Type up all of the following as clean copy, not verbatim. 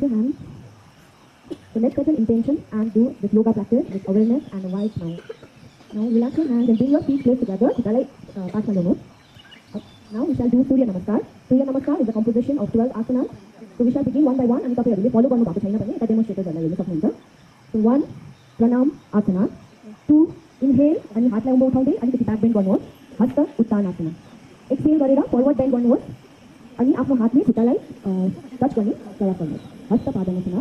your hands. So let's set an intention and do this yoga practice with awareness and a wide smile. Now relax your hands and bring your feet close together. Now we shall do Surya Namaskar. Surya Namaskar is a composition of 12 asanas. So we shall begin one by one and follow गर्नु भएको छैन भने यता डेमोन्स्ट्रेटरहरुलाई हेर्न सक्नुहुन्छ. So 1 pranam asana, 2 inhale अनि हातलाई उँभो उठाउँदै अलिकति ब्याक बेन्ड गर्नुहोस्. हस्त उत्तान आसना. एक्सहेल गरेर फरवर्ड बेन्ड गर्नुहोस् अनि आफ्नो हातले खुट्टालाई टच गर्ने प्रयास गर्नुहोस्. हस्त पादनासना.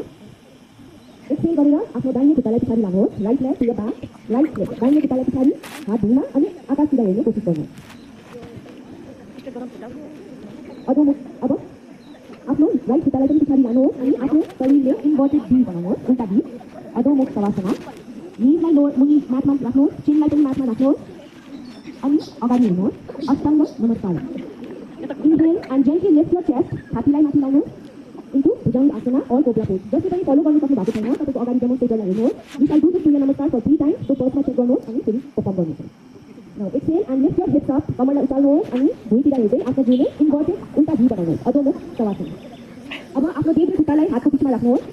एक्सहेल गरेर आफ्नो दाहिने खुट्टालाई पछाडी लानुहोस्. Right leg to the back, right leg दाहिने खुट्टालाई पछाडी हात भुइँमा अनि आकाशतिर हेर्ने कोसिस गर्नुहोस्. अब आफ्नो राइट खुट्टालाई पनि पछाडी लानुहोस् अनि आफ्नो शरीरले इन्भर्टेड भी बनाउनुहोस्, उल्टा भी. अधोमुख सवासना. निजलाई लोअर मुनि म्याटमा राख्नुहोस्, चिनलाई पनि म्याटमा राख्नुहोस् अनि अगाडि हेर्नुहोस्. अष्टाङ्ग नमस्कार. Inhale and gently lift your chest. छातीलाई माथि लाउनुहोस् into Bhujanga asana or cobra pose. जसले पनि फलो गर्नु सक्नु भएको छैन तपाईको अगाडि डेमोन्स्ट्रेटरलाई हेर्नुहोस्. We shall do this Surya Namaskar for 3 times. So फर्स्टमा चेक गर्नुहोस् अनि फेरि परफर्म गर्नुहोस्. Now exhale and lift your hips up. कमरलाई उचाल्नुहोस् अनि भुइँतिर हेर्दै आफ्नो जिउले इन्भर्टेड उल्टा भी बनाउनुहोस्. अधोमुख सवासना. अब आफ्नो देब्रे खुट्टालाई हातको बीचमा राख्नुहोस्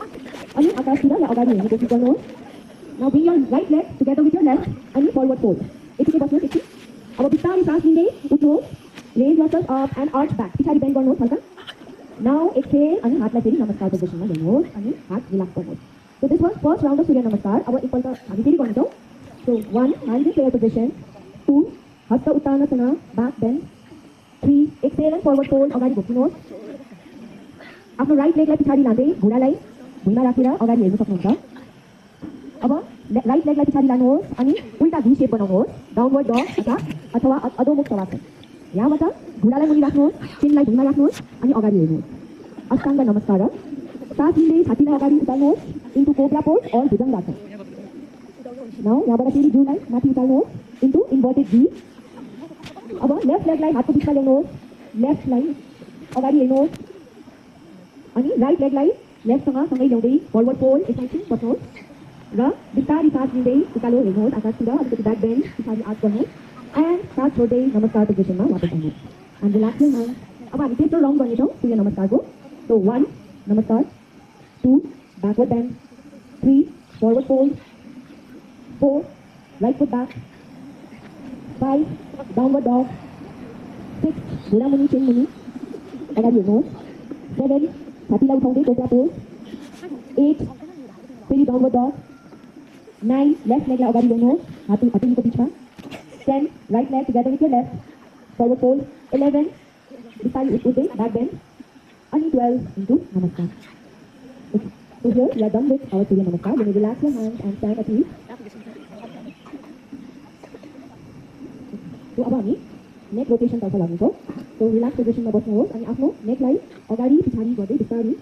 अनि आकाशतिर या अगाडि हेर्ने कोसिस गर्नुहोस्. Now bring your right leg together with your left and forward fold. एकचोटि बस्नुहोस् एकछिन. अब बिस्तारै सास लिँदै उठ्नुहोस्. Raise yourself up and arch back. पछाडी बेन्ड गर्नुहोस् हल्का. Now exhale अनि हातलाई फेरि नमस्कार पोजिसनमा ल्याउनुहोस् अनि हात रिल्याक्स गर्नुहोस्. So this was first round of Surya Namaskar. अब एकपल्ट हामी फेरि गर्नेछौँ. So 1 hand in prayer position, 2 हस्त उत्तानासना back bend, 3 exhale and forward fold अगाडि घुम्नुहोस्. आफ्नो राइट लेगलाई पछाडी लाँदै घुँडालाई भुइँमा राखेर अगाडि हेर्न सक्नुहुन्छ. अब राइट लेगलाई पछाडी लानुहोस् अनि उल्टा भी शेप बनाउनुहोस्. डाउनवर्ड डग अथवा अधोमुख सवासन. यहाँबाट घुँडालाई मुनि राख्नुहोस्, चिनलाई भुइँमा राख्नुहोस् अनि अगाडि हेर्नुहोस्. अष्टाङ्ग नमस्कार. सास लिँदै छातीलाई अगाडि उचाल्नुहोस् इन्टु कोब्रा पोज और भुजङ्ग आसन. नाउ यहाँबाट फेरि जिउलाई माथि उचाल्नुहोस् इन्टु इन्भर्टेड भी. अब लेफ्ट लेगलाई हातको बिचमा ल्याउनुहोस्. लेफ्टलाई अगाडि हेर्नुहोस् अनि राइट लेगलाई लेफ्टसँग सँगै ल्याउँदै फरवर्ड फोल्ड एकैछिन बस्नुहोस् र बिस्तारै सास लिँदै उकालो हेर्नुहोस् आकाशतिर. अलिकति ब्याक बेन्ड पछाडि आर्च गर्नुहोस् एन्ड सास छोड्दै नमस्कार पोजिसनमा वापस आउनुहोस्. And relax your hand. अब हामी तेस्रो राउन्ड गर्नेछौँ सूर्य नमस्कारको. सो 1 नमस्कार, 2 backward bend, 3 forward fold, 4 right foot back, 5 downward dog, 6 घुँडा मुनि चिन मुनि अगाडि हेर्नुहोस्, 7 छातीलाई उठाउँदै कोब्रा पोज, 8 फेरि डाउनवर्ड डग, 9 लेफ्ट लेगलाई अगाडि ल्याउनुहोस् हथेलीको बिचमा, 10 right leg together with your left, forward fold, 11 बिस्तारै उठ्दै back bend अनि 12 into namaskar. Okay. So here we are done with our Surya Namaskar. You may relax your hands and stand at ease. So अब हामी नेक rotation तर्फ लाग्छौँ. So relax पोजिसनमा बस्नुहोस् अनि आफ्नो नेकलाई अगाडि पछाडि गर्दै बिस्तारै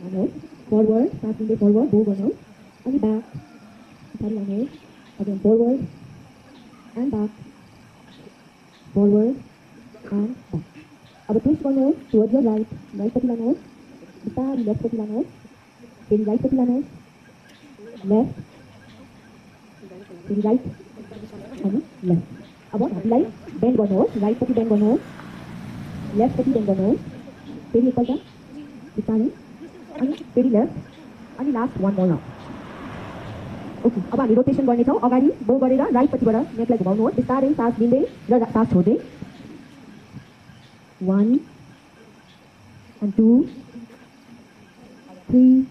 लानुहोस्. फरवर्ड सास लिँदै फरवर्ड बो गर्नुहोस् अनि ब्याक पछाडि लानुहोस्. Again forward and back, forward and back. अब ट्विस्ट गर्नुहोस् towards your right, राइटपट्टि लानुहोस्, बिस्तारै लेफ्टपट्टि लानुहोस्, फेरि राइटपट्टि लानुहोस्, लेफ्ट, फेरि राइट अनि लेफ्ट. अब घाँटीलाई बेन्ड गर्नुहोस्, राइटपट्टि बेन्ड गर्नुहोस्, लेफ्टपट्टि बेन्ड गर्नुहोस्, फेरि एकपल्ट बिस्तारै अनि फेरि लेफ्ट अनि लास्ट 1 more round. ओके. अब हामी रोटेसन गर्नेछौँ. अगाडि बो गरेर राइटपट्टिबाट नेकलाई घुमाउनुहोस्. बिस्तारै सास लिँदै र सास छोड्दै. 1 and 2 3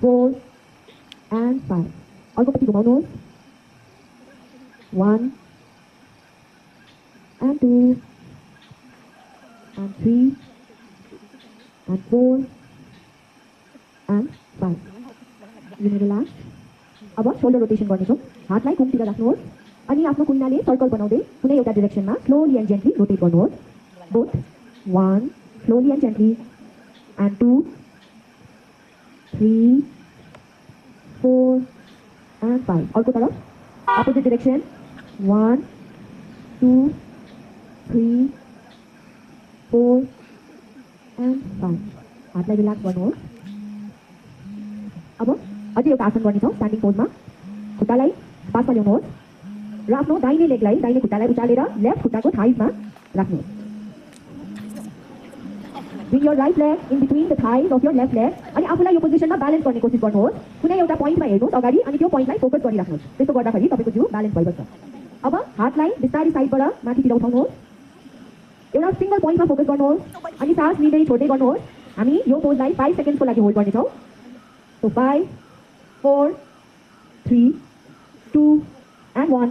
4 and 5. अर्कोपट्टि घुमाउनुहोस्. 1 and 2 and 3 and 4 and 5. You may relax. अब शोल्डर रोटेसन गर्नेछौँ. हातलाई कुमतिर राख्नुहोस् अनि आफ्नो कुन्नाले सर्कल बनाउँदै कुनै एउटा डाइरेक्सनमा स्लोली एन्ड जेन्टली रोटेट गर्नुहोस्. Both 1 slowly and gently and 2 3 4 and 5. अर्को तरफ अपोजिट डाइरेक्सन 1 2 3 4 एन्ड 5. हातलाई रिल्याक्स गर्नुहोस्. अब अझै एउटा आसन गर्नेछौँ स्ट्यान्डिङ पोजमा. खुट्टालाई पासमा ल्याउनुहोस् र आफ्नो दाहिने लेगलाई दाहिने खुट्टालाई उचालेर लेफ्ट खुट्टाको थाइजमा राख्नुहोस्. Bring your right leg in between the thighs of your left leg. अनि आफूलाई यो पोजिसनमा ब्यालेन्स गर्ने कोसिस गर्नुहोस्. कुनै एउटा पोइन्टमा हेर्नुहोस् अगाडि अनि त्यो पोइन्टलाई फोकस गरिराख्नुहोस्. त्यस्तो गर्दाखेरि तपाईँको जिउ ब्यालेन्स भइबस्छ. अब हातलाई बिस्तारै साइडबाट माथितिर उठाउनुहोस्. एउटा सिंगल पोइन्टमा फोकस गर्नुहोस् अनि सास लिँदै छोड्दै गर्नुहोस्. हामी यो पोजलाई 5 सेकेन्ड्सको लागि होल्ड गर्नेछौँ. So 5, 4, 3, 2 and 1.